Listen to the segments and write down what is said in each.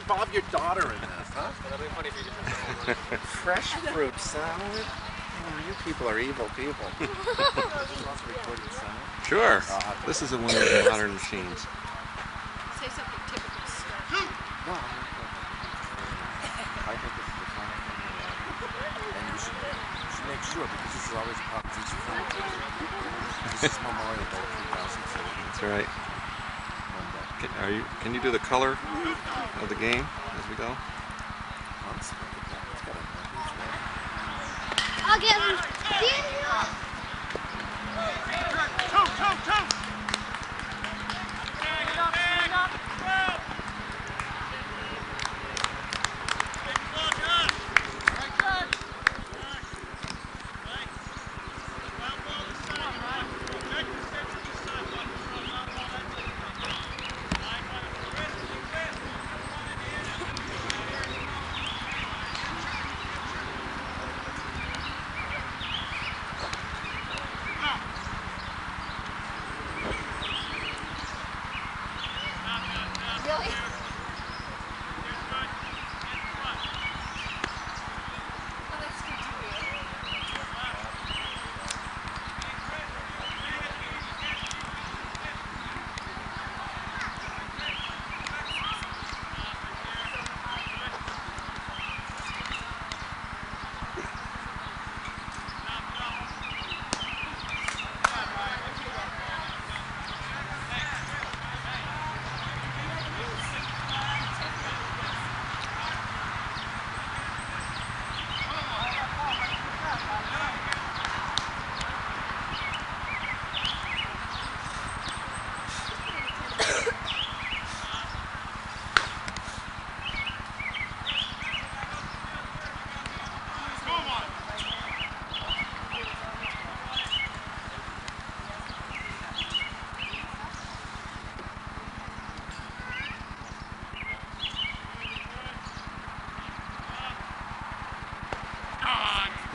involve your daughter in this, huh? That'd be funny if you just Fresh fruit salad? Oh, you people are evil people. Recorded salad? Sure. This is a one of the modern machines. Say something typical stuff. No, I think this is the kind of thing and you should make sure, because this is always a part of each film. This is Memorial Day 2007. That's right. Can you do the color of the game as we go? I'll get him. Really? Oh, that's good to hear.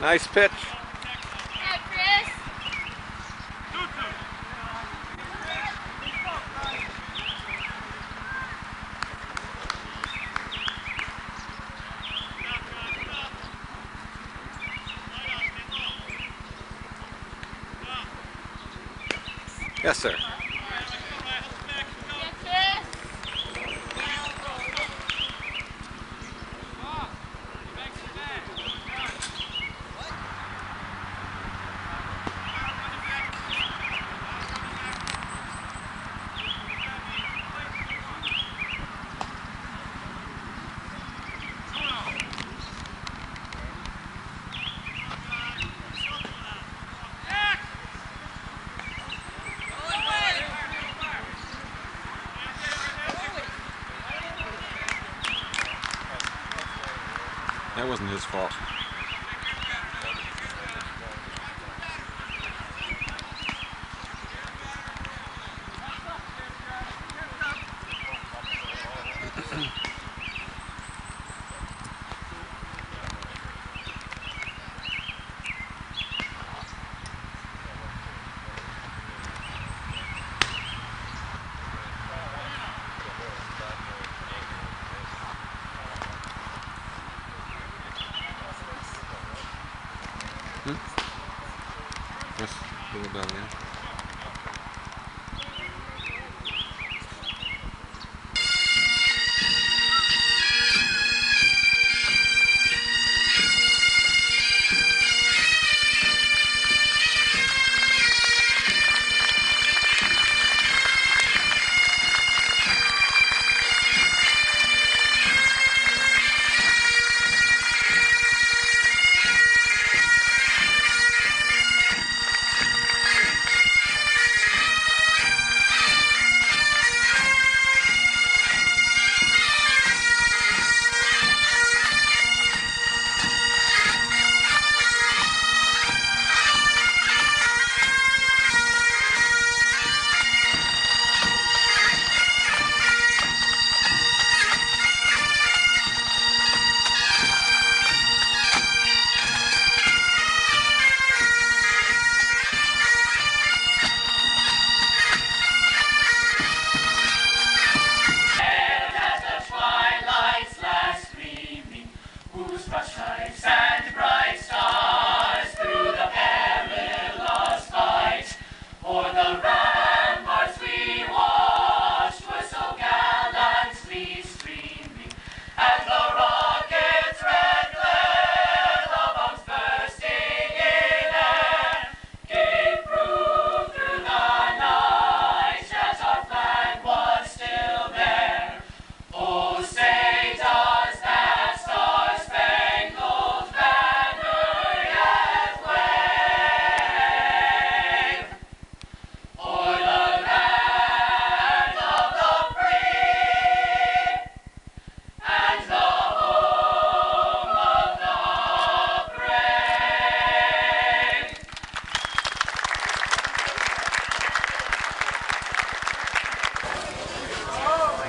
Nice pitch. Yeah, Chris. Yes, sir. That wasn't his fault. Yes, a little bit, yeah.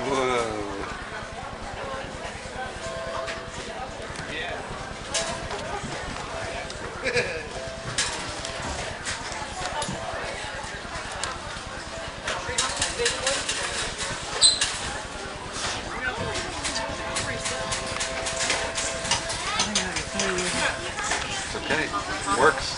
Whoa. It's okay. Works.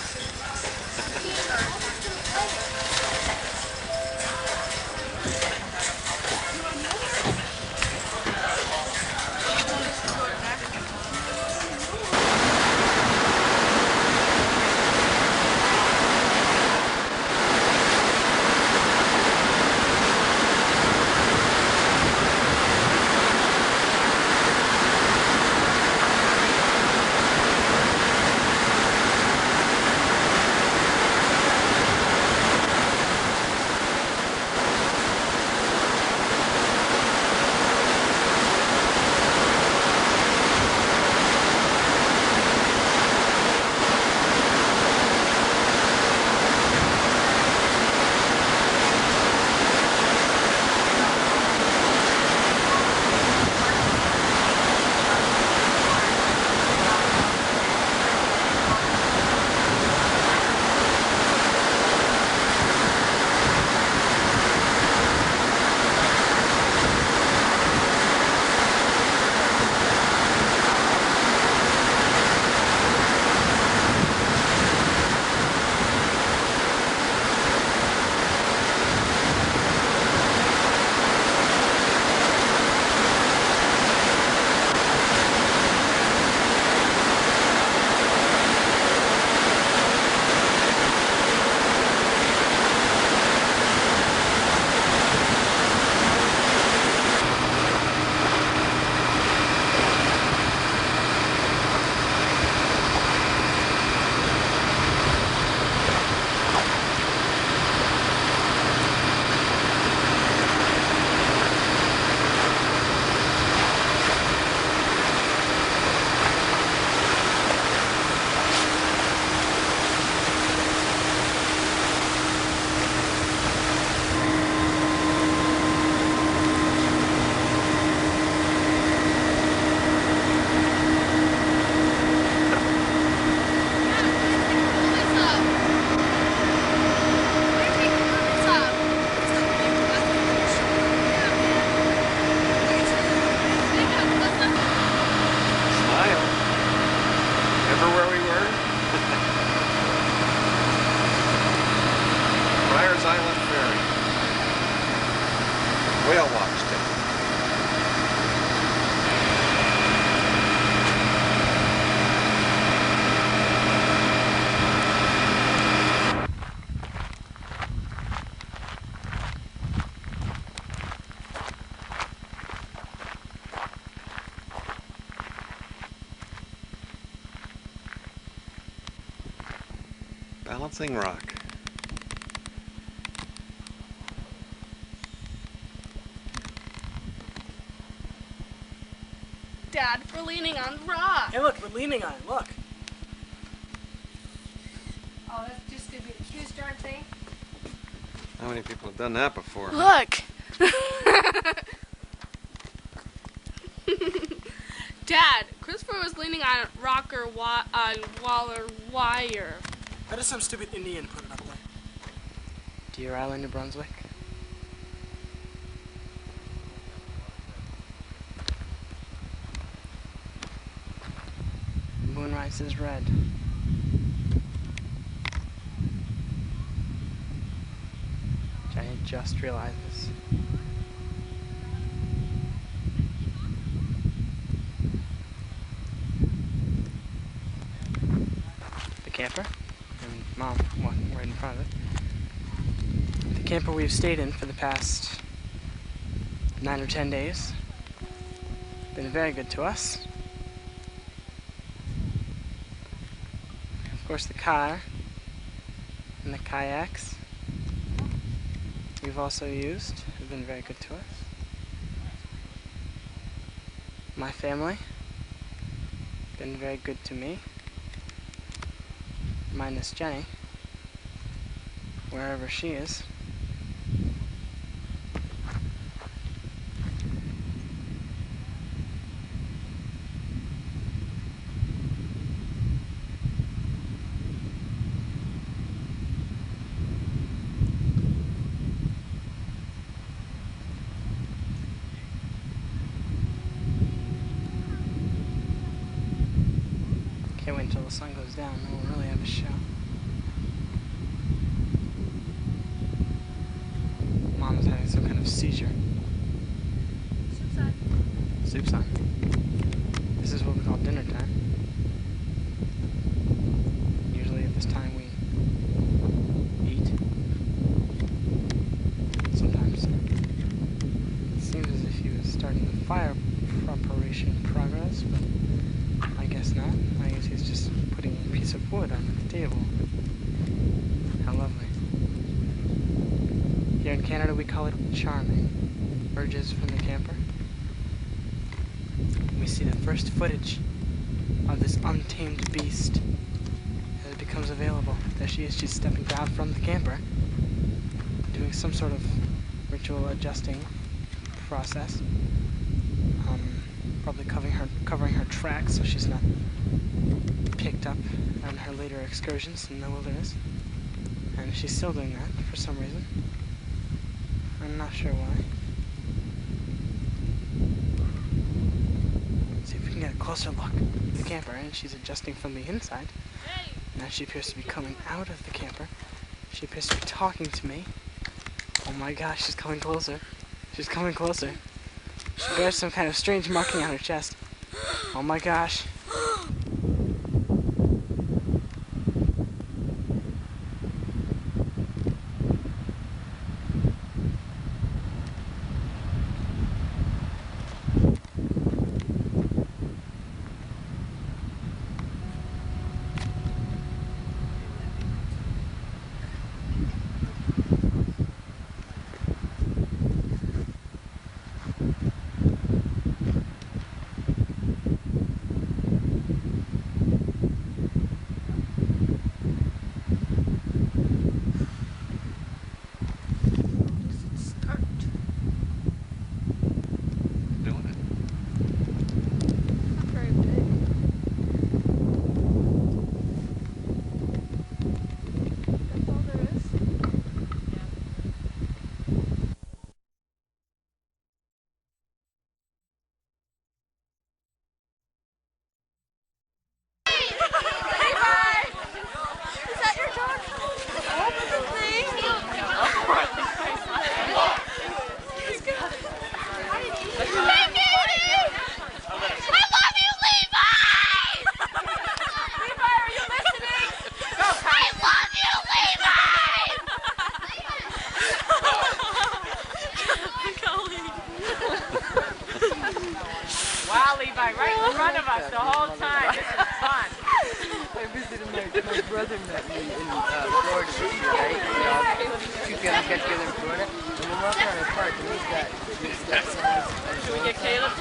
Island Ferry. Whale watch day. Balancing rock. Dad, we're leaning on rock. Hey, look, we're leaning on it. Look. Oh, that's just gonna be the cutest darn thing. How many people have done that before? Look. Dad, Christopher was leaning on a rock or on wall or wire. How does some stupid Indian put it up there? Deer Island, New Brunswick. Moonrise is red. Jenny just realizes. The camper, and Mom walking right in front of it. The camper we've stayed in for the past 9 or 10 days. Been very good to us. Of course, the car and the kayaks we've also used have been very good to us. My family been very good to me, minus Jenny, wherever she is. wait until the sun goes down, then we'll really have a show. Mom's having some kind of seizure. Soup's on. This is what we call dinner time. Usually at this time we eat. Sometimes. It seems as if he was starting the fire preparation progress, but I guess not. I guess he's just putting a piece of wood on the table. How lovely. Here in Canada we call it charming. Urges from the camper. We see the first footage of this untamed beast as it becomes available. There she is, she's stepping down from the camper, doing some sort of ritual adjusting process. Probably covering her tracks so she's not picked up on her later excursions in the wilderness. And she's still doing that for some reason. I'm not sure why. Let's see if we can get a closer look at the camper, and she's adjusting from the inside. Now she appears to be coming out of the camper. She appears to be talking to me. Oh my gosh, she's coming closer. She's coming closer. She bears some kind of strange marking on her chest. Oh my gosh. Doing it. Very big. That's all there is. Is that your dog? Open the thing. Wow, Levi, right in front of us the whole time. This is fun. I visited my brother met me in Florida this year, right? We all two families got together in Florida, and we're walking around the park, and he's got Should we get Caleb?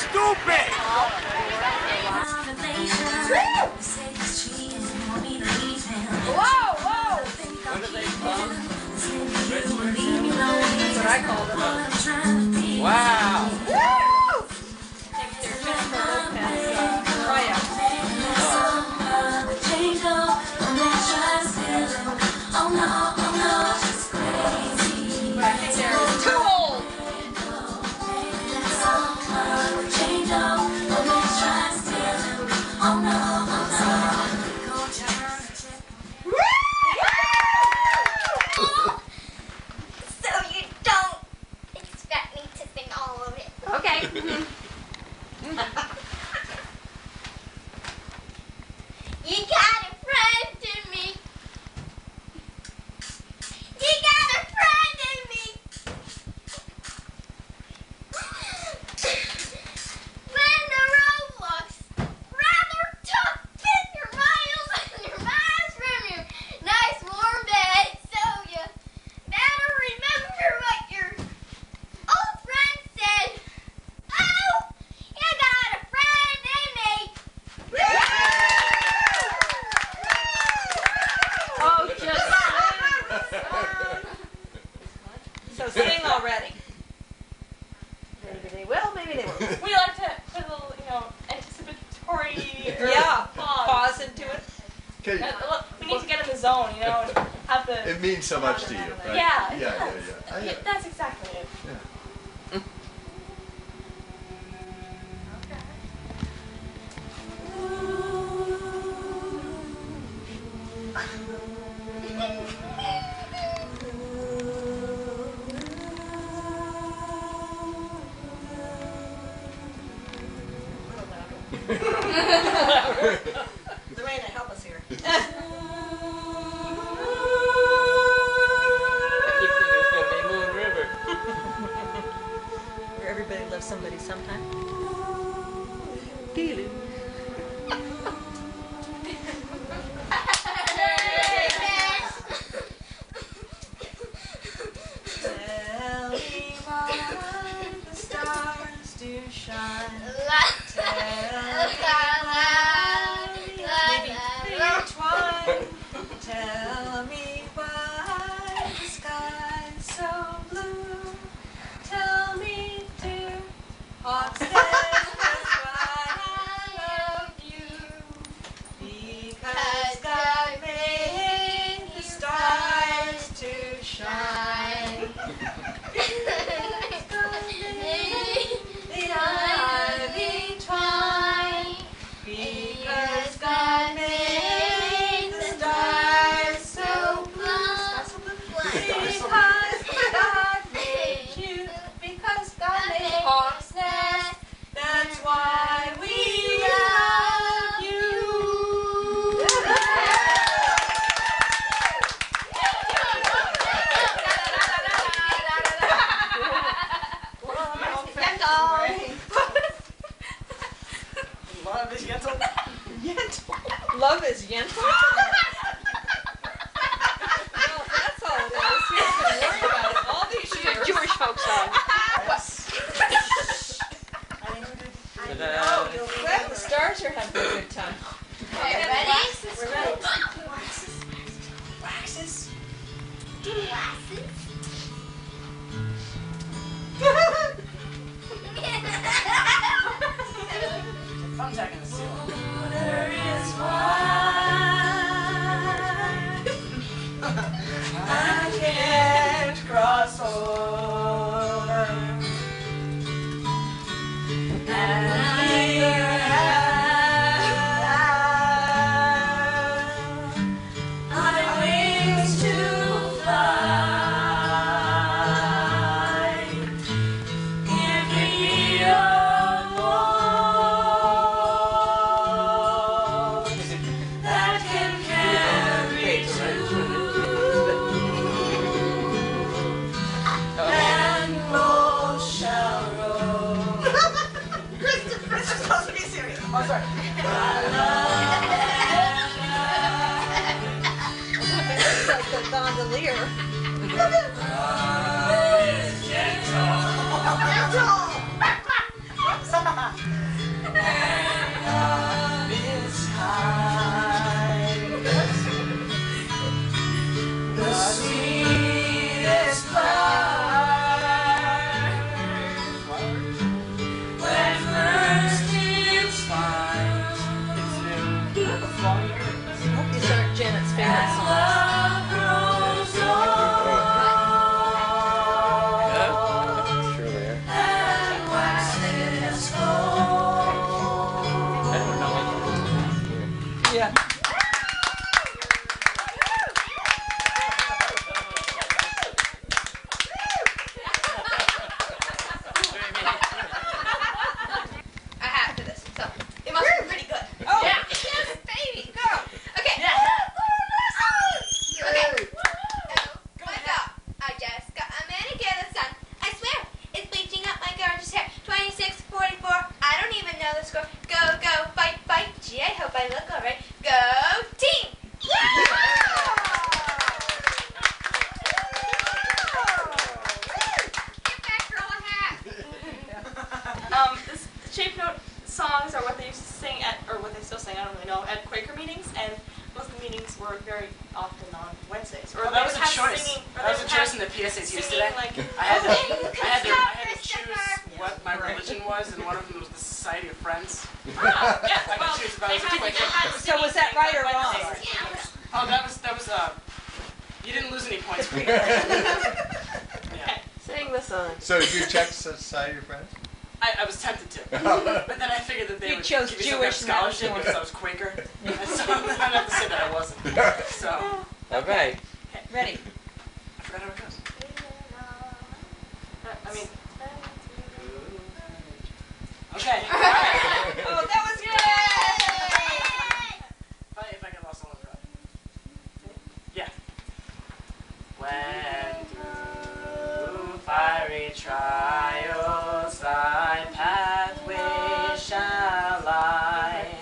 stupid! Whoa, whoa! That's what I call them. Wow! So sing already. Maybe they will, maybe they won't. We like to put a little, anticipatory Pause into it. Okay. We need to get in the zone, and have the... It means so much to you, right? Yeah, Yeah. that's exactly it. Yeah. Lorena, help us here. I keep thinking it's gonna be Moon River. Where everybody loves somebody sometime. Tell me why the stars do shine. Tell me why the sky's so blue. Tell me, dear heart, that's why I love you. Because God made the stars to shine. The ivy twine. Because God made the stars so blue. Because God made you. Because God made hawk's nest. That's why we love you. Love is gentle. Love is yentl? Well, that's all it is. You don't have to worry about it all these years. Jewish folk song. Well, the stars are having a good time. Okay, ready? We're ready. Waxes. Thumbtack in the ceiling. Water is wide. I can't cross over. And neither have I wings to fly. Give me a boat that can carry two, and both shall row. This is supposed to be serious. Oh, sorry. It's like the gondolier. Love is gentle. songs are what they used to sing at, or what they still sing, I don't really know, at Quaker meetings, and most of the meetings were very often on Wednesdays. Or that was a choice. That was a choice in the PSATs today. Like, I had to choose what my religion was, and one of them was the Society of Friends. yeah, I well, could choose if I was a they Quaker. had So was that right or wrong? Oh, that was you didn't lose any points for me. Yeah. Sing the song. So did you check Society of Friends? I was tempted to, but then I figured that they You would chose give me some kind of Jewish, not scholarship Jewish. because I was Quaker, and so I'd have to say that I wasn't. So, Okay. Ready? I forgot how it goes. I mean, Okay. All right. Oh, that was great! If I get lost, I'll try. Yeah. When through fiery trials thy pathway shall lie,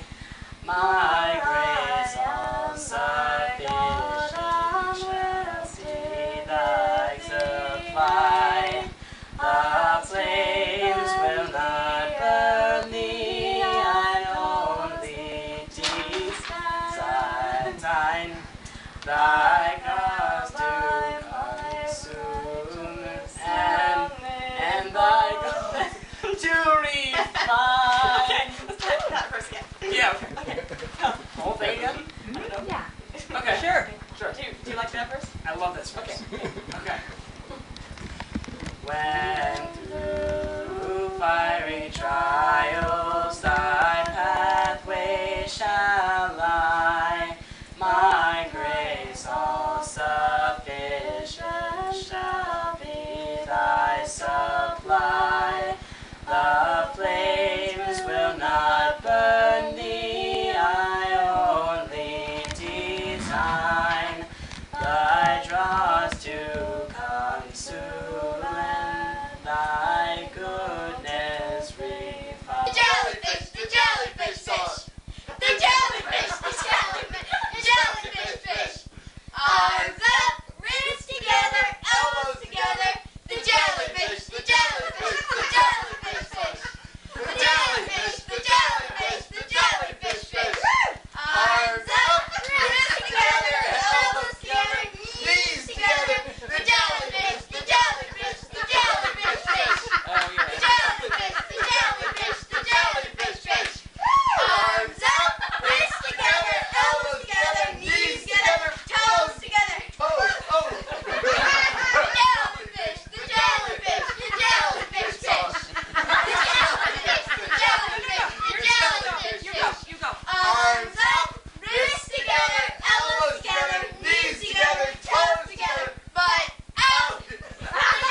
my grace all sufficient shall see thy supply. The flames will not burn thee, I only design thy cause to consume, and thy cause to refine. okay, let's try that first again. Yeah, okay. The whole thing again? I don't know. Yeah. Okay. Sure. Sure. Do you like that verse? I love this verse. Okay. Okay. When through fiery trials thy pathway shall lie, my grace all sufficient shall be thy supply. The flames will not burn thee, I only design thy dross to consume, and thy goodness refine. The jellyfish, fish. The jellyfish, the jellyfish, fish. Arms up, wrists together, elbows together. The jellyfish, the jellyfish, the jellyfish, fish. The jellyfish, the jellyfish, the jellyfish, fish. Arms up, wrists together, elbows together, knees together. The jellyfish, the jellyfish, the jellyfish, fish. The jellyfish, the jellyfish, the jellyfish, fish. Arms up, wrists together, elbows together, knees together, toes together. The jellyfish, the jellyfish, the jellyfish, fish. The jellyfish, the jellyfish, the jellyfish, fish. You go. Arms up, wrists together, elbows together, knees together, toes together, butt out. The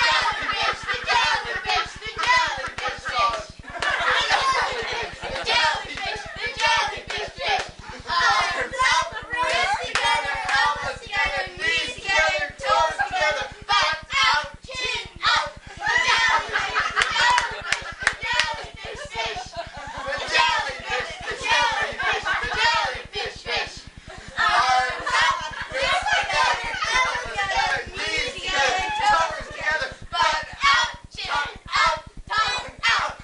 jellyfish, the jellyfish, the jellyfish, fish. The jellyfish, the jellyfish, fish. Arms up, wrists together, elbows together, knees together, toes together, butt out, chin up. The jellyfish, the jellyfish, the jellyfish, fish. The jellyfish, the jellyfish, the jellyfish, fish. Arms up, wrists together, elbows together, knees together, toes together, butt out, chin up, tongue out.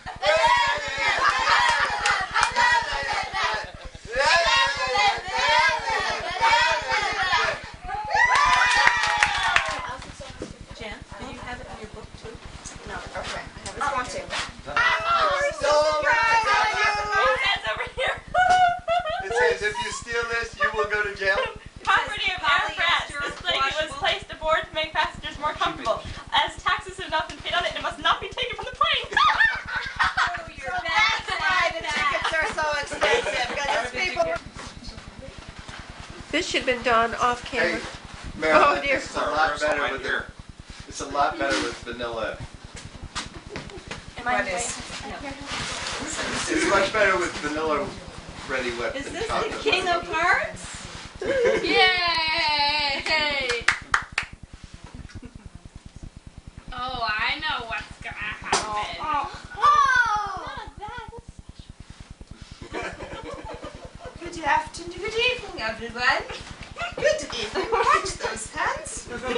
Jan, do you have it in your book too? No. Okay. I was going to. Hands over here. It says if you steal this, you will go to jail. Property of Air France. This blanket was placed aboard to make passengers more comfortable. As taxes have not been paid on it, it must not be taken from the plane. That's why the tickets are so expensive, because people... This should have been done off camera. Hey, Marilyn, Oh, dear. it's a lot better with it's a lot better with vanilla. Am I What is- It's much better with vanilla Ready Whip Is than this chocolate. the King of Hearts? Yay! Oh, I know what's gonna happen. Good afternoon, good evening, everyone. Good evening. Watch those hands. I'm so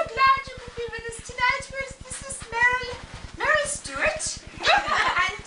glad you could be with us tonight. This is Meryl Stewart. And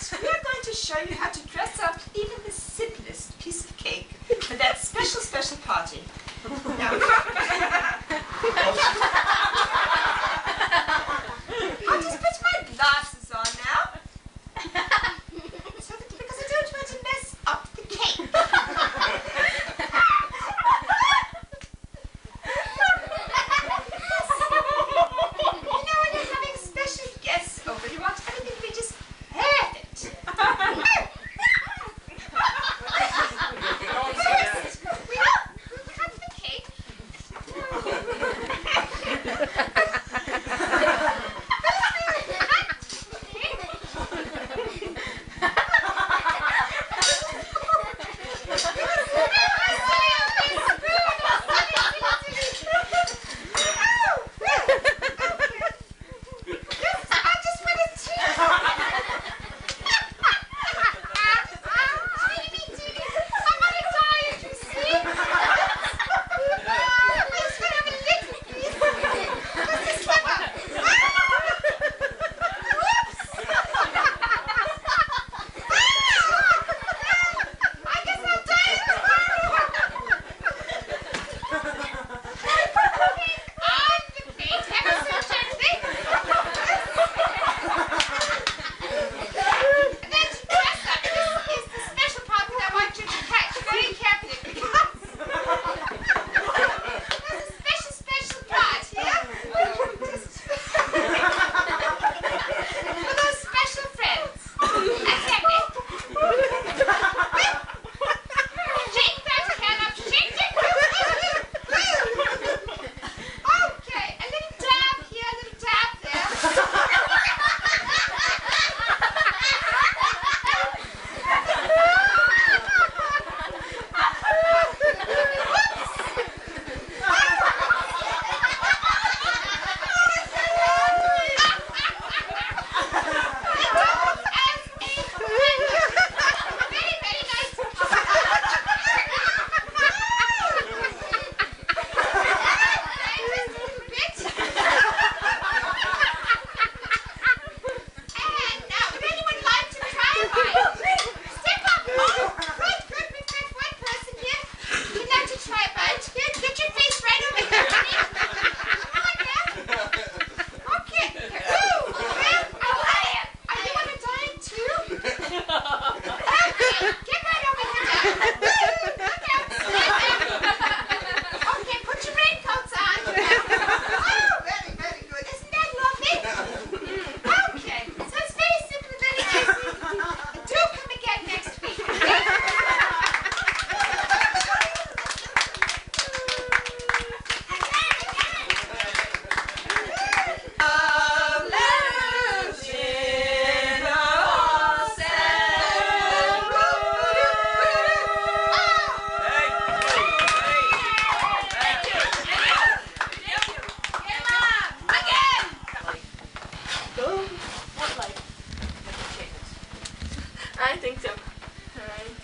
I think so.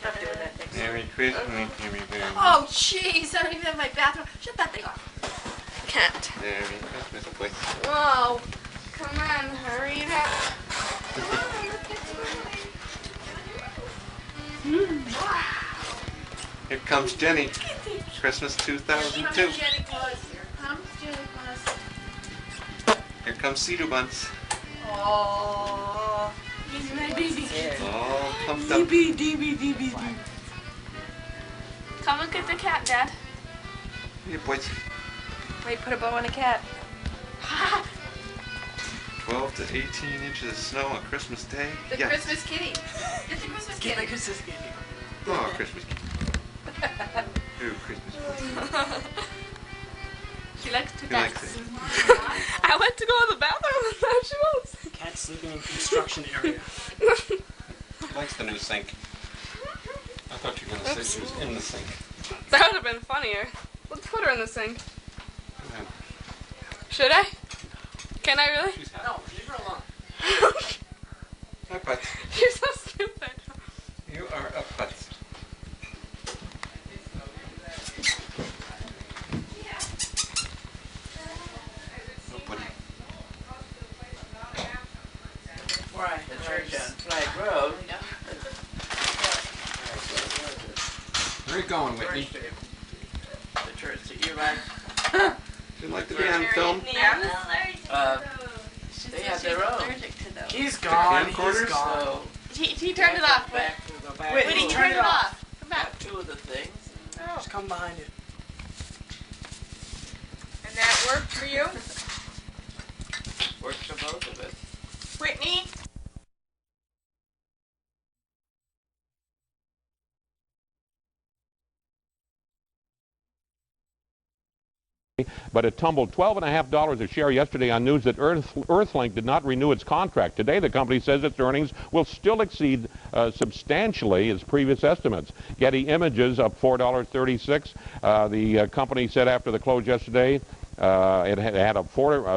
Stop doing that thing. Merry Christmas, everybody. Oh, jeez, I don't even have my bathroom. Shut that thing off. Can't. Merry Christmas, boy. Whoa. Come on, hurry it up. Here comes Jenny. Christmas 2002. Jenny Claus. Here comes Jenny Claus. Here comes Cedar Buns. Oh, he's my baby. All pumped up. Come look at the cat, Dad. Here, boys. Wait, put a bow on a cat. 12 to 18 inches of snow on Christmas Day. The Yes. Christmas kitty. It's the Christmas kitty. Christmas kitty. Oh, Christmas kitty. Ooh, Christmas kitty. She likes to He likes dance. it. I went to go to the bathroom and there she was. Cat sleeping in construction area. He likes the new sink. I thought you were going to say she was in the sink. That would have been funnier. Let's put her in the sink. Yeah. Should I? Can I really? She's happy. No, leave her alone. Hi, Putz. You're so stupid. You are a Putz. Oh, buddy. Right, the church on Flag Road. Where are you going, Whitney? The church that you run. You'd like to be on film? They have their own. He's gone. He's camcorders? gone. So, He turned it off. back to go back. Wait, Whitney, he he turned turned it it off. off. Come back. Got two of the things. Just come behind you. And that worked for you? Works for both of us. Whitney? But it tumbled $12.50 a share yesterday on news that Earthlink did not renew its contract. Today, the company says its earnings will still exceed substantially its previous estimates. Getty Images up $4.36. The company said after the close yesterday it had a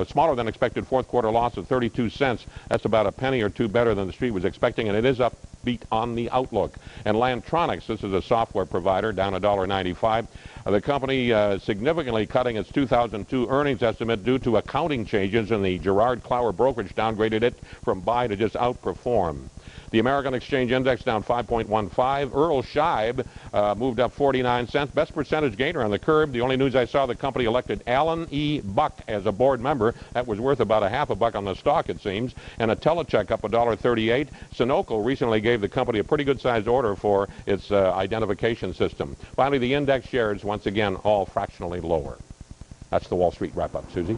smaller than expected fourth quarter loss of 32 cents. That's about a penny or two better than the street was expecting, and it is upbeat on the outlook. And Lantronix, this is a software provider, down $1.95. The company significantly cutting its 2002 earnings estimate due to accounting changes, and the Gerard Clower brokerage downgraded it from buy to just outperform. The American Exchange Index down 5.15. Earl Scheib moved up 49 cents. Best percentage gainer on the curve. The only news I saw, the company elected Alan E. Buck as a board member. That was worth about a half a buck on the stock, it seems. And a Telecheck up $1.38. Sunoco recently gave the company a pretty good-sized order for its identification system. Finally, the index shares, once again, all fractionally lower. That's the Wall Street wrap-up. Susie?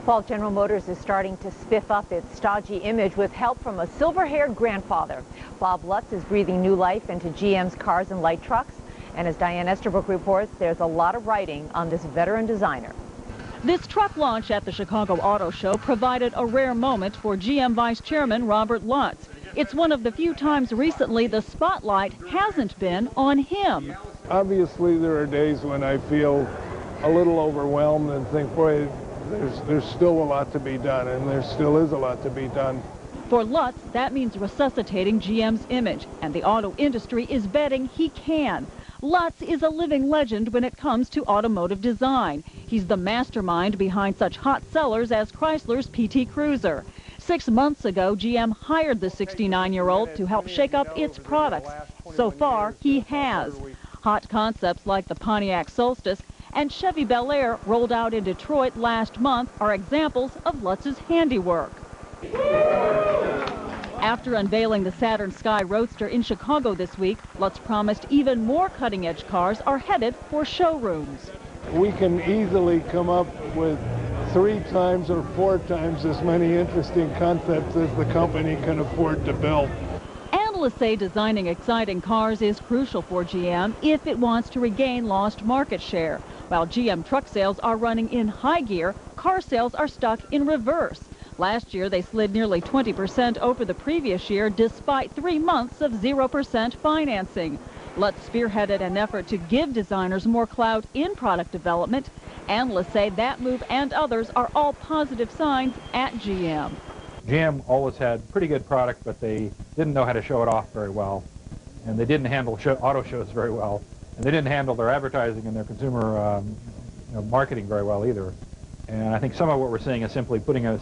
Paul, General Motors is starting to spiff up its stodgy image with help from a silver-haired grandfather. Bob Lutz is breathing new life into GM's cars and light trucks. And as Diane Estabrook reports, there's a lot of writing on this veteran designer. This truck launch at the Chicago Auto Show provided a rare moment for GM Vice Chairman Robert Lutz. It's one of the few times recently the spotlight hasn't been on him. Obviously, there are days when I feel a little overwhelmed and think, boy, there's still a lot to be done, and there still is a lot to be done. For Lutz, that means resuscitating GM's image, and the auto industry is betting he can. Lutz is a living legend when it comes to automotive design. He's the mastermind behind such hot sellers as Chrysler's PT Cruiser. 6 months ago, GM hired the 69-year-old to help shake up its products. So far, he has. Hot concepts like the Pontiac Solstice and Chevy Bel Air, rolled out in Detroit last month, are examples of Lutz's handiwork. After unveiling the Saturn Sky Roadster in Chicago this week, Lutz promised even more cutting-edge cars are headed for showrooms. We can easily come up with 3 times or 4 times as many interesting concepts as the company can afford to build. Analysts say designing exciting cars is crucial for GM if it wants to regain lost market share. While GM truck sales are running in high gear, car sales are stuck in reverse. Last year, they slid nearly 20% over the previous year, despite 3 months of 0% financing. Lutz spearheaded an effort to give designers more clout in product development. Analysts say that move and others are all positive signs at GM. GM always had pretty good product, but they didn't know how to show it off very well, and they didn't handle auto shows very well, and they didn't handle their advertising and their consumer marketing very well either. And I think some of what we're seeing is simply putting a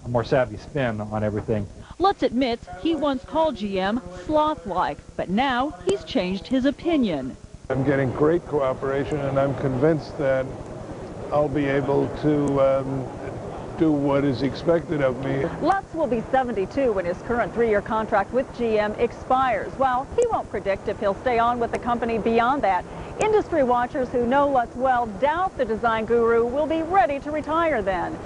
more savvy spin on everything. Lutz admits he once called GM sloth-like, but now he's changed his opinion. I'm getting great cooperation, and I'm convinced that I'll be able to do what is expected of me. Lutz will be 72 when his current 3-year contract with GM expires. Well, he won't predict if he'll stay on with the company beyond that. Industry watchers who know Lutz well doubt the design guru will be ready to retire then.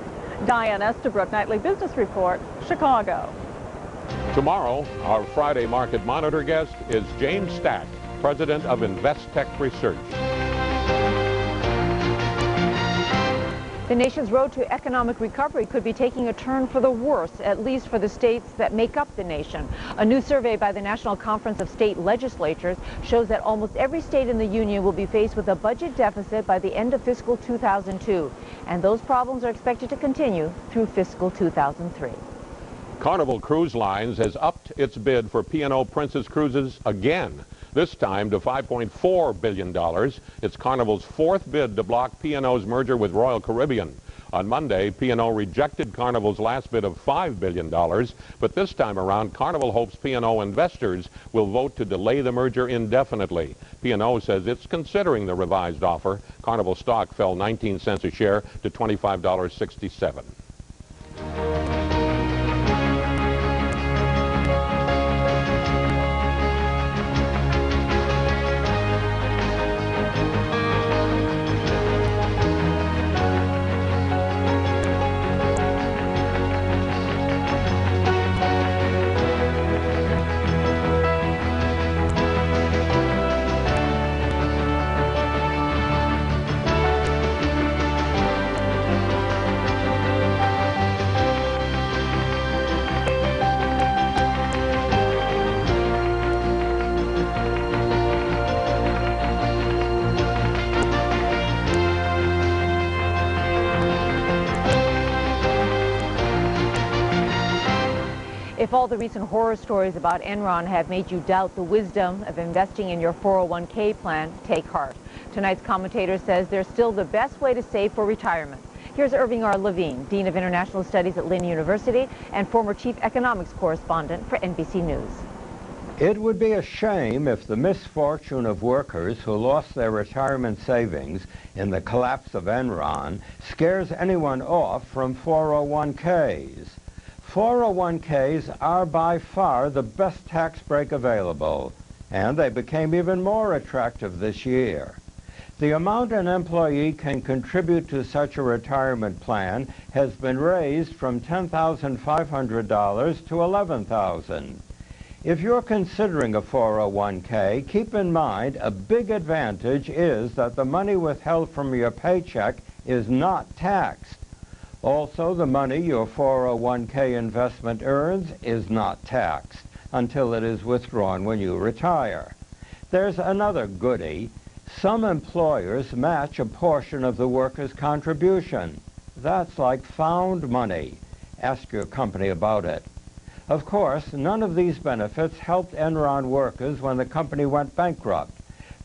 Diane Estabrook, Nightly Business Report, Chicago. Tomorrow, our Friday Market Monitor guest is James Stack, president of Investec Research. The nation's road to economic recovery could be taking a turn for the worse, at least for the states that make up the nation. A new survey by the National Conference of State Legislatures shows that almost every state in the union will be faced with a budget deficit by the end of fiscal 2002. And those problems are expected to continue through fiscal 2003. Carnival Cruise Lines has upped its bid for P&O Princess Cruises again, this time to $5.4 billion. It's Carnival's fourth bid to block P&O's merger with Royal Caribbean. On Monday, P&O rejected Carnival's last bid of $5 billion, but this time around, Carnival hopes P&O investors will vote to delay the merger indefinitely. P&O says it's considering the revised offer. Carnival stock fell 19 cents a share to $25.67. If all the recent horror stories about Enron have made you doubt the wisdom of investing in your 401k plan, take heart. Tonight's commentator says there's still the best way to save for retirement. Here's Irving R. Levine, Dean of International Studies at Lynn University and former Chief Economics Correspondent for NBC News. It would be a shame if the misfortune of workers who lost their retirement savings in the collapse of Enron scares anyone off from 401ks. 401ks are by far the best tax break available, and they became even more attractive this year. The amount an employee can contribute to such a retirement plan has been raised from $10,500 to $11,000. If you're considering a 401k, keep in mind a big advantage is that the money withheld from your paycheck is not taxed. Also, the money your 401k investment earns is not taxed until it is withdrawn when you retire. There's another goodie. Some employers match a portion of the worker's contribution. That's like found money. Ask your company about it. Of course, none of these benefits helped Enron workers when the company went bankrupt,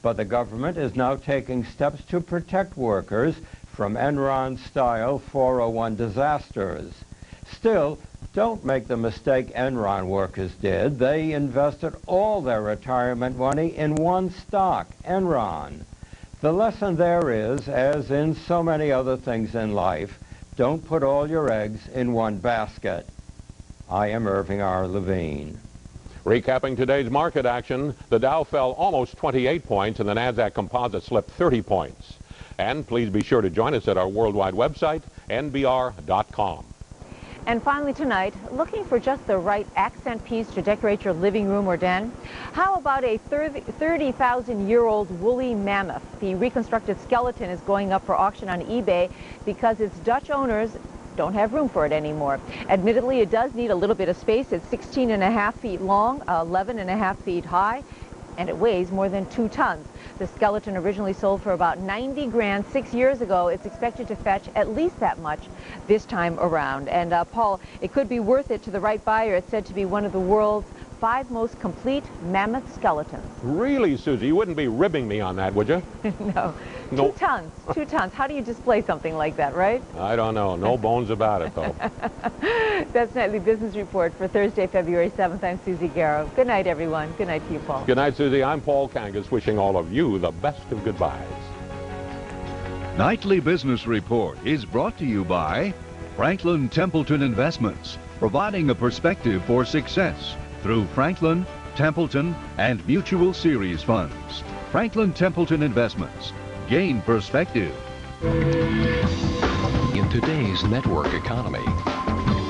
but the government is now taking steps to protect workers from Enron-style 401 disasters. Still, don't make the mistake Enron workers did. They invested all their retirement money in one stock, Enron. The lesson there is, as in so many other things in life, don't put all your eggs in one basket. I am Irving R. Levine. Recapping today's market action, the Dow fell almost 28 points and the NASDAQ Composite slipped 30 points. And please be sure to join us at our worldwide website, nbr.com. And finally tonight, looking for just the right accent piece to decorate your living room or den? How about a 30,000-year-old woolly mammoth? The reconstructed skeleton is going up for auction on eBay because its Dutch owners don't have room for it anymore. Admittedly, it does need a little bit of space. It's 16.5 feet long, 11.5 feet high. and it weighs more than 2 tons. The skeleton originally sold for about 90 grand 6 years ago. It's expected to fetch at least that much this time around. And Paul, it could be worth it to the right buyer. It's said to be one of the world's 5 most complete mammoth skeletons. Really, Susie? You wouldn't be ribbing me on that, would you? No. No. 2 tons. 2 tons. How do you display something like that, right? I don't know. No bones about it, though. That's Nightly Business Report for Thursday, February 7th. I'm Susie Garrow. Good night, everyone. Good night to you, Paul. Good night, Susie. I'm Paul Kangas, wishing all of you the best of goodbyes. Nightly Business Report is brought to you by Franklin Templeton Investments, providing a perspective for success through Franklin, Templeton, and Mutual Series funds. Franklin Templeton Investments. Gain perspective. In today's network economy,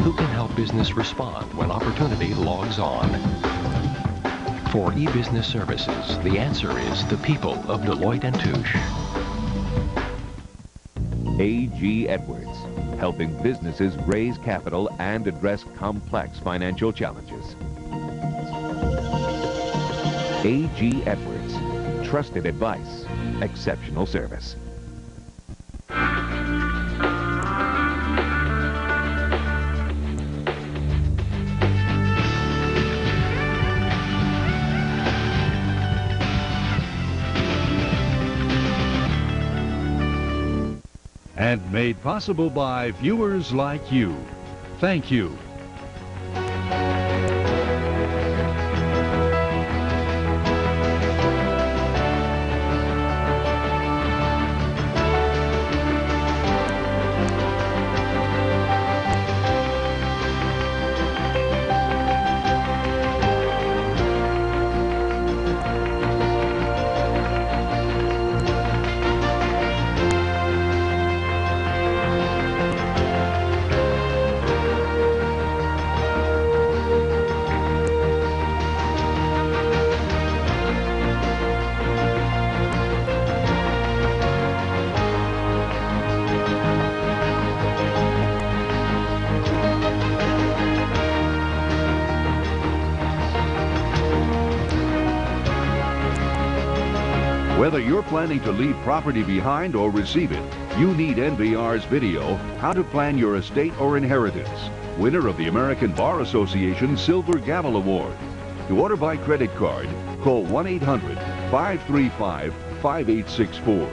who can help business respond when opportunity logs on? For e-business services, the answer is the people of Deloitte & Touche. A.G. Edwards, helping businesses raise capital and address complex financial challenges. A.G. Edwards, trusted advice, exceptional service. And made possible by viewers like you. Thank you. Whether you're planning to leave property behind or receive it, you need NVR's video, How to Plan Your Estate or Inheritance, winner of the American Bar Association Silver Gavel Award. To order by credit card, call 1-800-535-5864.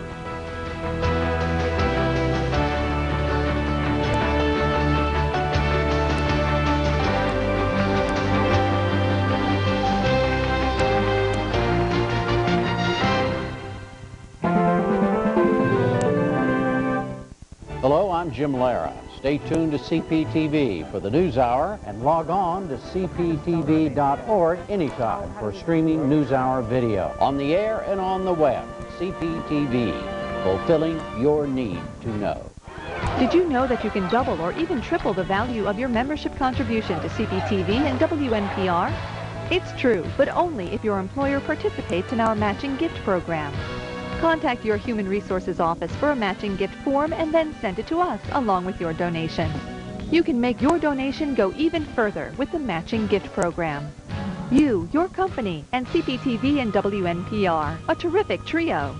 Hello, I'm Jim Lara. Stay tuned to CPTV for the News Hour and log on to cptv.org anytime for streaming News Hour video. On the air and on the web, CPTV, fulfilling your need to know. Did you know that you can double or even triple the value of your membership contribution to CPTV and WNPR? It's true, but only if your employer participates in our matching gift program. Contact your Human Resources office for a matching gift form and then send it to us along with your donation. You can make your donation go even further with the matching gift program. You, your company, and CPTV and WNPR, a terrific trio.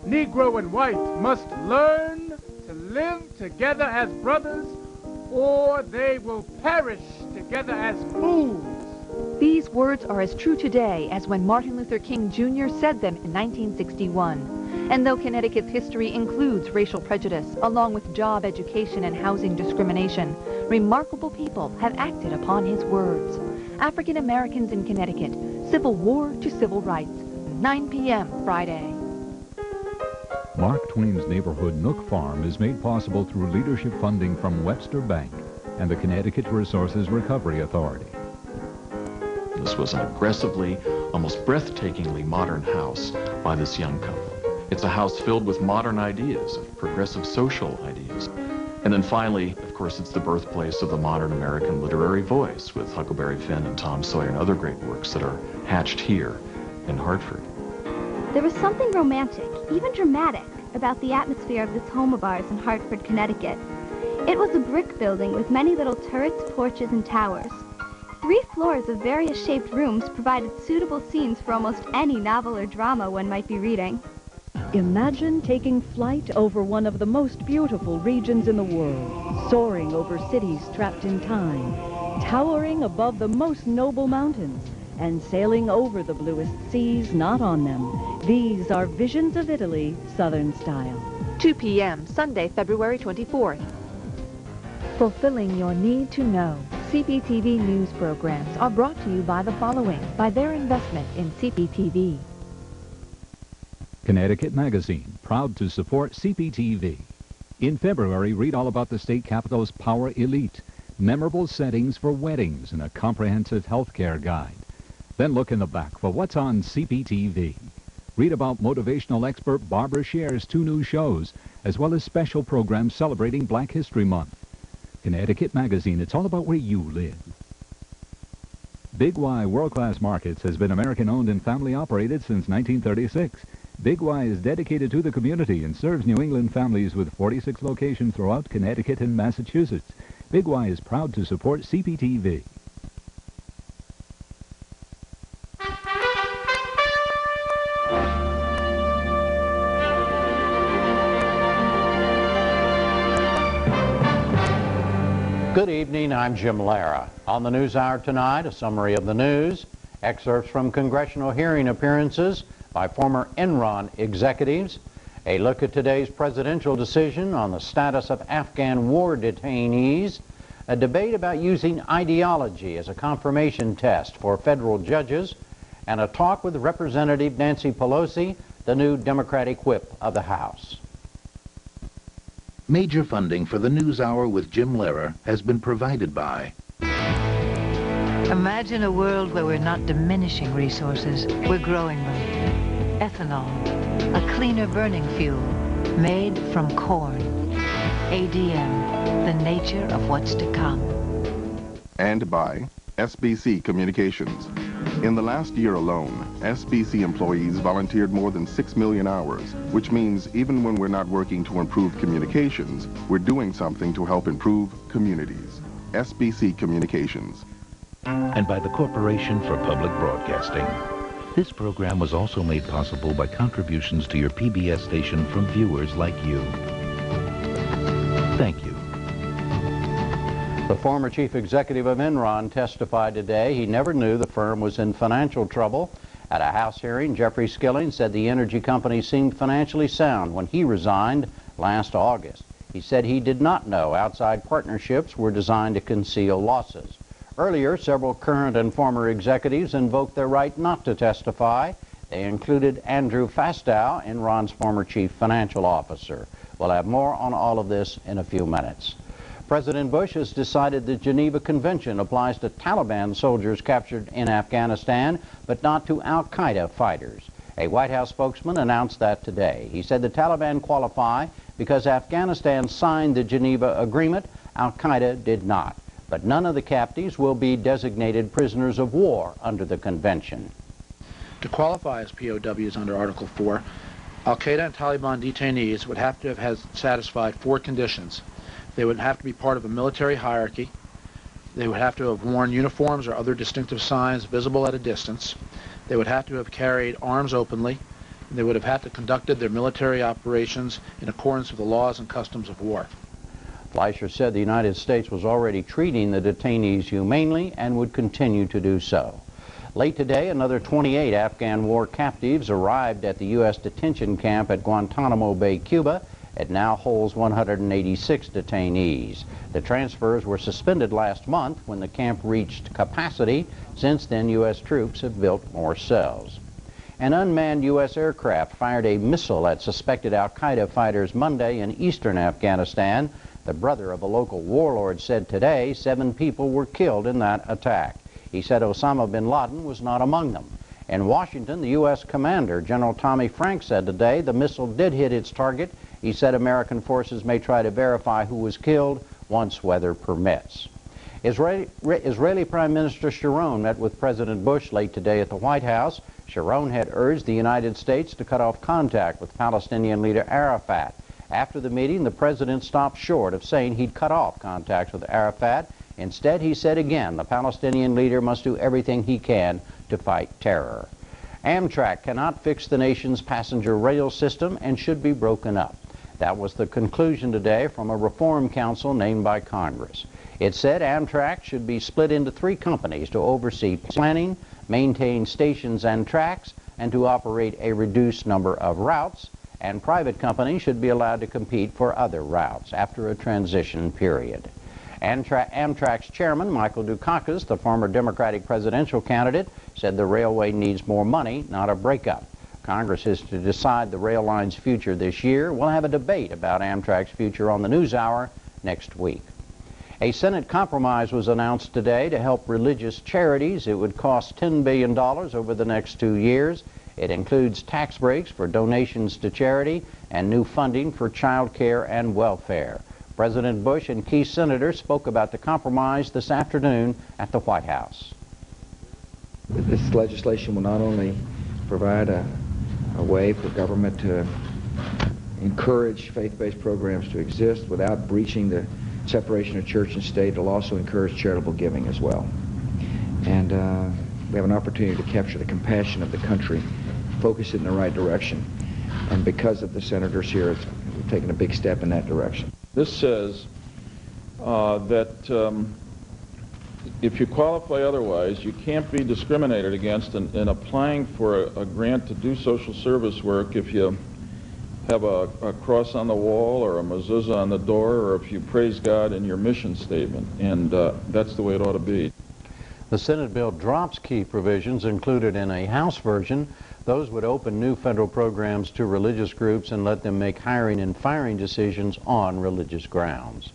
Negro and white must learn to live together as brothers, or they will perish together as fools. These words are as true today as when Martin Luther King Jr. said them in 1961. And though Connecticut's history includes racial prejudice, along with job, education, and housing discrimination, remarkable people have acted upon his words. African Americans in Connecticut, Civil War to Civil Rights, 9 p.m. Friday. Mark Twain's neighborhood Nook Farm is made possible through leadership funding from Webster Bank and the Connecticut Resources Recovery Authority. This was an aggressively, almost breathtakingly modern house by this young couple. It's a house filled with modern ideas, of progressive social ideas. And then finally, of course, it's the birthplace of the modern American literary voice with Huckleberry Finn and Tom Sawyer and other great works that are hatched here in Hartford. There was something romantic, even dramatic, about the atmosphere of this home of ours in Hartford, Connecticut. It was a brick building with many little turrets, porches, and towers. 3 floors of various shaped rooms provided suitable scenes for almost any novel or drama one might be reading. Imagine taking flight over one of the most beautiful regions in the world, soaring over cities trapped in time, towering above the most noble mountains, and sailing over the bluest seas not on them. These are Visions of Italy, Southern style. 2 p.m., Sunday, February 24th. Fulfilling your need to know. CPTV news programs are brought to you by the following, by their investment in CPTV. Connecticut Magazine, proud to support CPTV. In February, read all about the state capital's Power Elite, memorable settings for weddings, and a comprehensive healthcare guide. Then look in the back for what's on CPTV. Read about motivational expert Barbara Scher's 2 new shows, as well as special programs celebrating Black History Month. Connecticut Magazine, it's all about where you live. Big Y World-Class Markets has been American-owned and family-operated since 1936. Big Y is dedicated to the community and serves New England families with 46 locations throughout Connecticut and Massachusetts. Big Y is proud to support CPTV. Good evening, I'm Jim Lara. On the NewsHour tonight, a summary of the news, excerpts from congressional hearing appearances by former Enron executives, a look at today's presidential decision on the status of Afghan war detainees, a debate about using ideology as a confirmation test for federal judges, and a talk with Representative Nancy Pelosi, the new Democratic whip of the House. Major funding for the NewsHour with Jim Lehrer has been provided by... Imagine a world where we're not diminishing resources, we're growing them. Ethanol, a cleaner burning fuel, made from corn. ADM, the nature of what's to come. And by SBC Communications. In the last year alone, SBC employees volunteered more than 6 million hours, which means even when we're not working to improve communications, we're doing something to help improve communities. SBC Communications. And by the Corporation for Public Broadcasting. This program was also made possible by contributions to your PBS station from viewers like you. Thank you. The former chief executive of Enron testified today he never knew the firm was in financial trouble. At a House hearing, Jeffrey Skilling said the energy company seemed financially sound when he resigned last August. He said he did not know outside partnerships were designed to conceal losses. Earlier, several current and former executives invoked their right not to testify. They included Andrew Fastow, Enron's former chief financial officer. We'll have more on all of this in a few minutes. President Bush has decided the Geneva Convention applies to Taliban soldiers captured in Afghanistan, but not to al-Qaeda fighters. A White House spokesman announced that today. He said the Taliban qualify because Afghanistan signed the Geneva Agreement, al-Qaeda did not. But none of the captives will be designated prisoners of war under the convention. To qualify as POWs under Article 4, al-Qaeda and Taliban detainees would have to have satisfied 4 conditions. They would have to be part of a military hierarchy. They would have to have worn uniforms or other distinctive signs visible at a distance. They would have to have carried arms openly. And they would have had to conducted their military operations in accordance with the laws and customs of war. Fleischer said the United States was already treating the detainees humanely and would continue to do so. Late today, another 28 Afghan war captives arrived at the U.S. detention camp at Guantanamo Bay, Cuba. It now holds 186 detainees. The transfers were suspended last month when the camp reached capacity. Since then, U.S. troops have built more cells. An unmanned U.S. aircraft fired a missile at suspected al-Qaeda fighters Monday in eastern Afghanistan. The brother of a local warlord said today 7 people were killed in that attack. He said Osama bin Laden was not among them. In Washington, the U.S. commander, General Tommy Franks, said today the missile did hit its target. He said American forces may try to verify who was killed once weather permits. Israeli Prime Minister Sharon met with President Bush late today at the White House. Sharon had urged the United States to cut off contact with Palestinian leader Arafat. After the meeting, the president stopped short of saying he'd cut off contact with Arafat. Instead, he said again the Palestinian leader must do everything he can to fight terror. Amtrak cannot fix the nation's passenger rail system and should be broken up. That was the conclusion today from a reform council named by Congress. It said Amtrak should be split into 3 companies to oversee planning, maintain stations and tracks, and to operate a reduced number of routes, and private companies should be allowed to compete for other routes after a transition period. Amtrak's chairman, Michael Dukakis, the former Democratic presidential candidate, said the railway needs more money, not a breakup. Congress is to decide the rail line's future this year. We'll have a debate about Amtrak's future on the NewsHour next week. A Senate compromise was announced today to help religious charities. It would cost $10 billion over the next 2 years. It includes tax breaks for donations to charity and new funding for child care and welfare. President Bush and key senators spoke about the compromise this afternoon at the White House. This legislation will not only provide a way for government to encourage faith-based programs to exist without breaching the separation of church and state, it'll also encourage charitable giving as well. And we have an opportunity to capture the compassion of the country, focus it in the right direction. And because of the senators here, we've taken a big step in that direction. This says that if you qualify otherwise, you can't be discriminated against in applying for a grant to do social service work if you have a cross on the wall or a mezuzah on the door, or if you praise God in your mission statement. And that's the way it ought to be. The Senate bill drops key provisions included in a House version. Those would open new federal programs to religious groups and let them make hiring and firing decisions on religious grounds.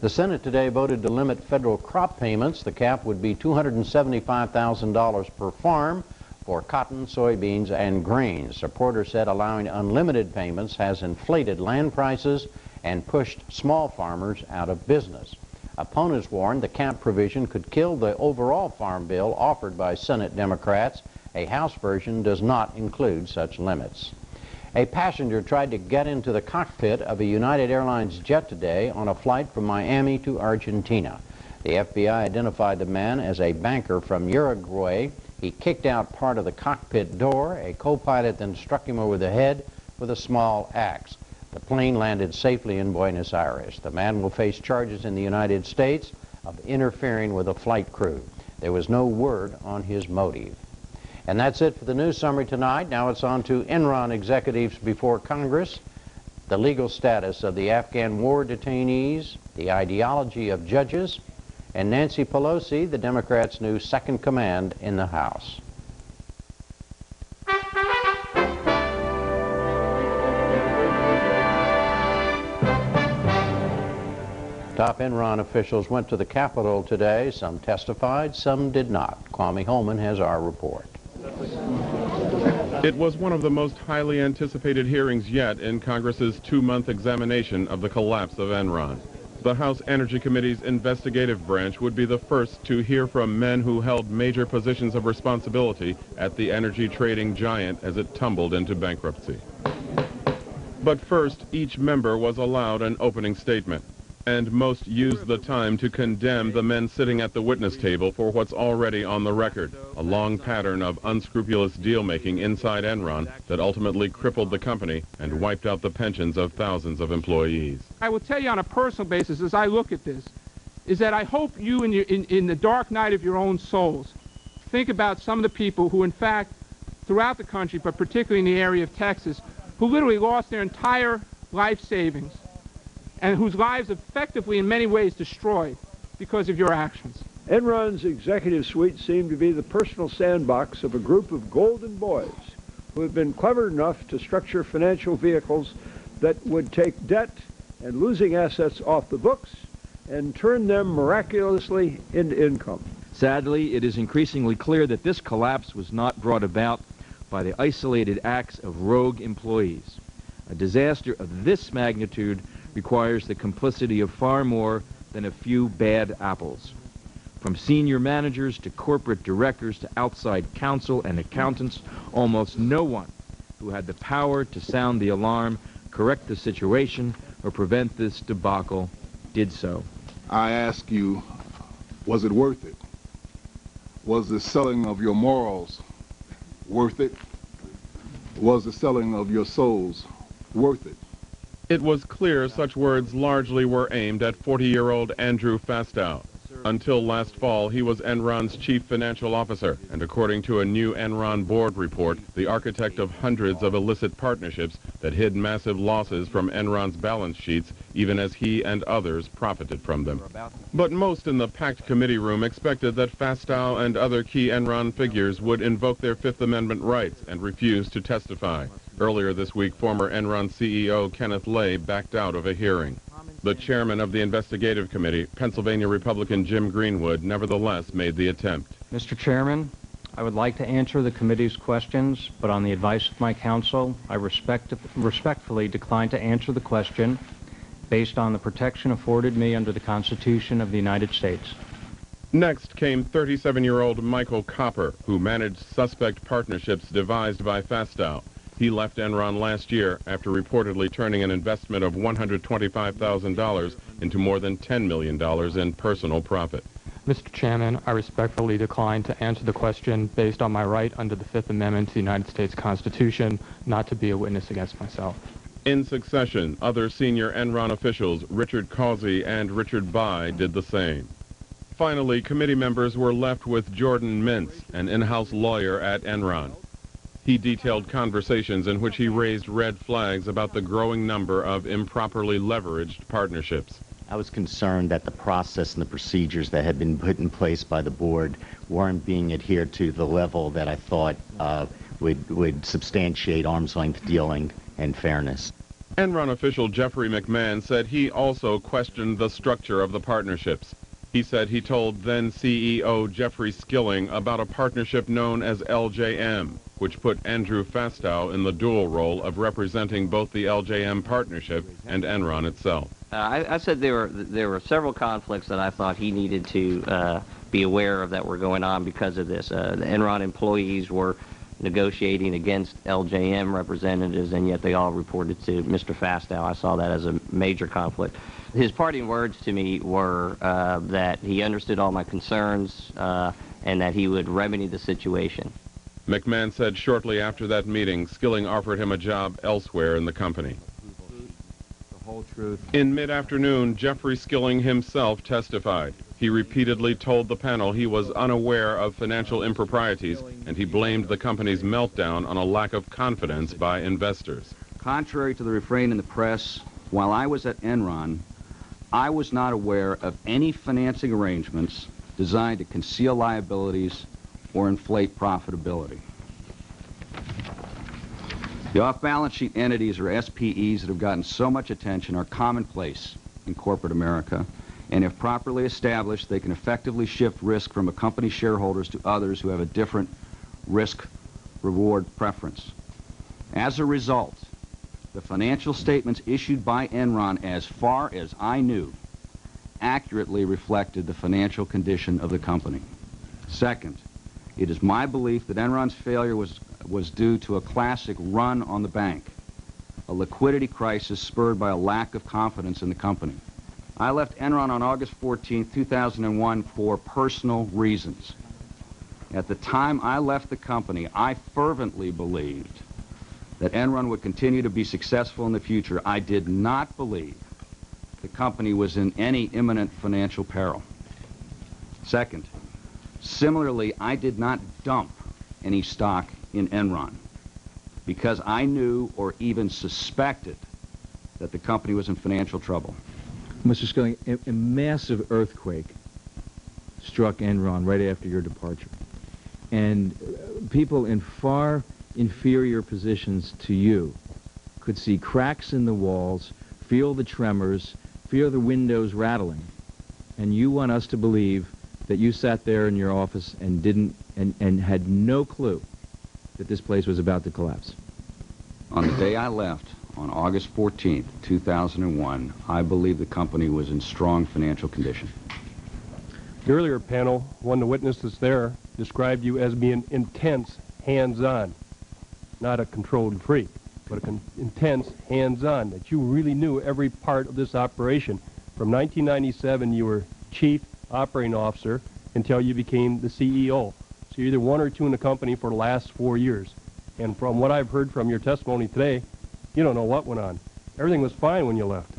The Senate today voted to limit federal crop payments. The cap would be $275,000 per farm for cotton, soybeans, and grains. Supporters said allowing unlimited payments has inflated land prices and pushed small farmers out of business. Opponents warned the cap provision could kill the overall farm bill offered by Senate Democrats. A House version does not include such limits. A passenger tried to get into the cockpit of a United Airlines jet today on a flight from Miami to Argentina. The FBI identified the man as a banker from Uruguay. He kicked out part of the cockpit door. A co-pilot then struck him over the head with a small axe. The plane landed safely in Buenos Aires. The man will face charges in the United States of interfering with a flight crew. There was no word on his motive. And that's it for the news summary tonight. Now it's on to Enron executives before Congress, the legal status of the Afghan war detainees, the ideology of judges, and Nancy Pelosi, the Democrats' new second command in the House. Top Enron officials went to the Capitol today. Some testified, some did not. Kwame Holman has our report. It was one of the most highly anticipated hearings yet in Congress's 2-month examination of the collapse of Enron. The House Energy Committee's investigative branch would be the first to hear from men who held major positions of responsibility at the energy trading giant as it tumbled into bankruptcy. But first, each member was allowed an opening statement, and most used the time to condemn the men sitting at the witness table for what's already on the record, a long pattern of unscrupulous deal-making inside Enron that ultimately crippled the company and wiped out the pensions of thousands of employees. I will tell you on a personal basis, as I look at this, is that I hope you in the dark night of your own souls think about some of the people who, in fact, throughout the country, but particularly in the area of Texas, who literally lost their entire life savings and whose lives effectively in many ways destroyed because of your actions. Enron's executive suite seemed to be the personal sandbox of a group of golden boys who had been clever enough to structure financial vehicles that would take debt and losing assets off the books and turn them miraculously into income. Sadly, it is increasingly clear that this collapse was not brought about by the isolated acts of rogue employees. A disaster of this magnitude requires the complicity of far more than a few bad apples. From senior managers to corporate directors to outside counsel and accountants, almost no one who had the power to sound the alarm correct the situation or prevent this debacle did so. I ask you, was it worth it? Was the selling of your morals worth it? Was the selling of your souls worth it? It was clear such words largely were aimed at 40-year-old Andrew Fastow. Until last fall, he was Enron's chief financial officer, and according to a new Enron board report, the architect of hundreds of illicit partnerships that hid massive losses from Enron's balance sheets, even as he and others profited from them. But most in the packed committee room expected that Fastow and other key Enron figures would invoke their Fifth Amendment rights and refuse to testify. Earlier this week, former Enron CEO Kenneth Lay backed out of a hearing. The chairman of the investigative committee, Pennsylvania Republican Jim Greenwood, nevertheless made the attempt. Mr. Chairman, I would like to answer the committee's questions, but on the advice of my counsel, I respectfully decline to answer the question based on the protection afforded me under the Constitution of the United States. Next came 37-year-old Michael Copper, who managed suspect partnerships devised by Fastow. He left Enron last year after reportedly turning an investment of $125,000 into more than $10 million in personal profit. Mr. Chairman, I respectfully decline to answer the question based on my right under the Fifth Amendment to the United States Constitution not to be a witness against myself. In succession, other senior Enron officials, Richard Causey and Richard By, did the same. Finally, committee members were left with Jordan Mintz, an in-house lawyer at Enron. He detailed conversations in which he raised red flags about the growing number of improperly leveraged partnerships. I was concerned that the process and the procedures that had been put in place by the board weren't being adhered to the level that I thought would substantiate arm's-length dealing and fairness. Enron official Jeffrey McMahon said he also questioned the structure of the partnerships. He said he told then CEO Jeffrey Skilling about a partnership known as LJM, which put Andrew Fastow in the dual role of representing both the LJM partnership and Enron itself. I said there were several conflicts that I thought he needed to be aware of that were going on because of this. The Enron employees were negotiating against LJM representatives, and yet they all reported to Mr. Fastow. I saw that as a major conflict. His parting words to me were that he understood all my concerns and that he would remedy the situation. McMahon said shortly after that meeting, Skilling offered him a job elsewhere in the company. The whole truth. In mid-afternoon, Jeffrey Skilling himself testified. He repeatedly told the panel he was unaware of financial improprieties, and he blamed the company's meltdown on a lack of confidence by investors. Contrary to the refrain in the press, while I was at Enron, I was not aware of any financing arrangements designed to conceal liabilities or inflate profitability. The off-balance sheet entities, or SPEs, that have gotten so much attention are commonplace in corporate America, and if properly established, they can effectively shift risk from a company's shareholders to others who have a different risk-reward preference. As a result, the financial statements issued by Enron, as far as I knew, accurately reflected the financial condition of the company. Second, it is my belief that Enron's failure was due to a classic run on the bank, a liquidity crisis spurred by a lack of confidence in the company. I left Enron on August 14, 2001 for personal reasons. At the time I left the company, I fervently believed that Enron would continue to be successful in the future. I did not believe the company was in any imminent financial peril. Second, similarly, I did not dump any stock in Enron because I knew or even suspected that the company was in financial trouble. Mr. Skilling, a massive earthquake struck Enron right after your departure. And people in far inferior positions to you could see cracks in the walls, feel the tremors, feel the windows rattling. And you want us to believe that you sat there in your office and didn't and had no clue that this place was about to collapse. On the day I left, on August 14, 2001, I believe the company was in strong financial condition. The earlier panel, one of the witnesses there, described you as being intense, hands-on, not a controlled freak. but intense, hands-on, that you really knew every part of this operation. From 1997, you were chief operating officer until you became the CEO. So you're either one or two in the company for the last 4 years. And from what I've heard from your testimony today, you don't know what went on. Everything was fine when you left.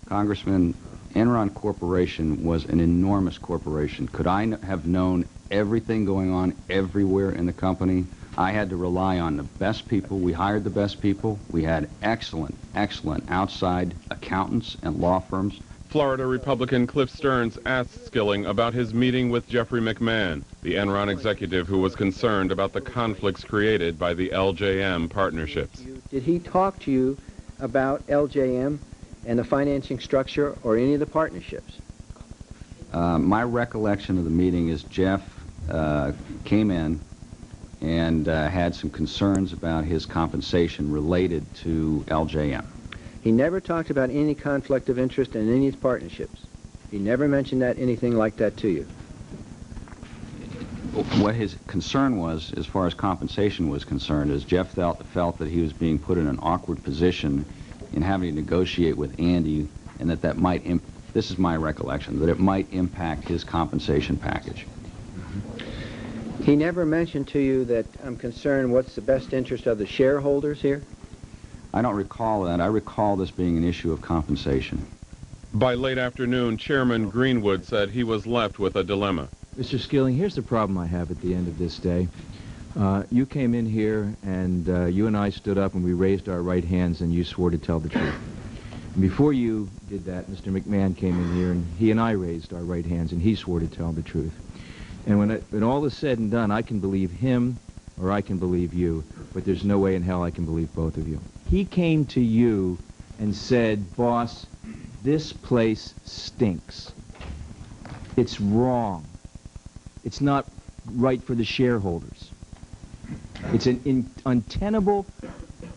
Congressman, Enron Corporation was an enormous corporation. Could I have known everything going on everywhere in the company? I had to rely on the best people. We hired the best people. We had excellent, excellent outside accountants and law firms. Florida Republican Cliff Stearns asked Skilling about his meeting with Jeffrey McMahon, the Enron executive who was concerned about the conflicts created by the LJM partnerships. Did he talk to you about LJM and the financing structure or any of the partnerships? My recollection of the meeting is Jeff came in and had some concerns about his compensation related to LJM. He never talked about any conflict of interest in any of his partnerships. He never mentioned that, anything like that to you. What his concern was, as far as compensation was concerned, is Jeff felt that he was being put in an awkward position in having to negotiate with Andy, and that might, this is my recollection, that it might impact his compensation package. He never mentioned to you that, I'm concerned, what's the best interest of the shareholders here? I don't recall that. I recall this being an issue of compensation. By late afternoon, Chairman Greenwood said he was left with a dilemma. Mr. Skilling, here's the problem I have at the end of this day. You came in here and you and I stood up and we raised our right hands and you swore to tell the truth. And before you did that, Mr. McMahon came in here and he and I raised our right hands and he swore to tell the truth. And when all is said and done, I can believe him or I can believe you, but there's no way in hell I can believe both of you. He came to you and said, boss, this place stinks. It's wrong. It's not right for the shareholders. It's an untenable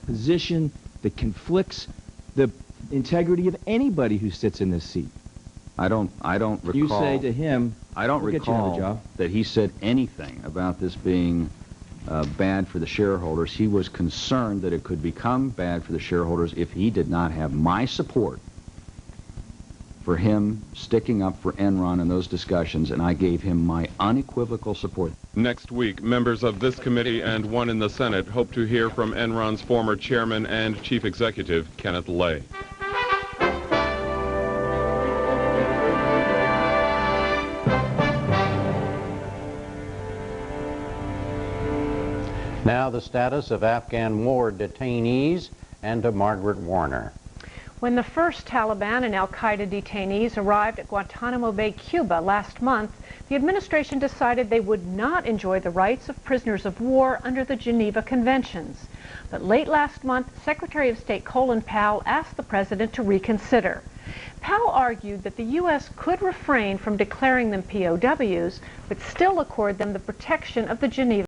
position that conflicts the integrity of anybody who sits in this seat. I don't recall. You say to him, I don't we'll get you another recall job. that he said anything about this being bad for the shareholders. He was concerned that it could become bad for the shareholders if he did not have my support for him sticking up for Enron in those discussions, and I gave him my unequivocal support. Next week, members of this committee and one in the Senate hope to hear from Enron's former chairman and chief executive, Kenneth Lay. Now the status of Afghan war detainees and to Margaret Warner. When the first Taliban and al-Qaeda detainees arrived at Guantanamo Bay, Cuba last month, the administration decided they would not enjoy the rights of prisoners of war under the Geneva Conventions. But late last month, Secretary of State Colin Powell asked the president to reconsider. Powell argued that the U.S. could refrain from declaring them POWs, but still accord them the protection of the Geneva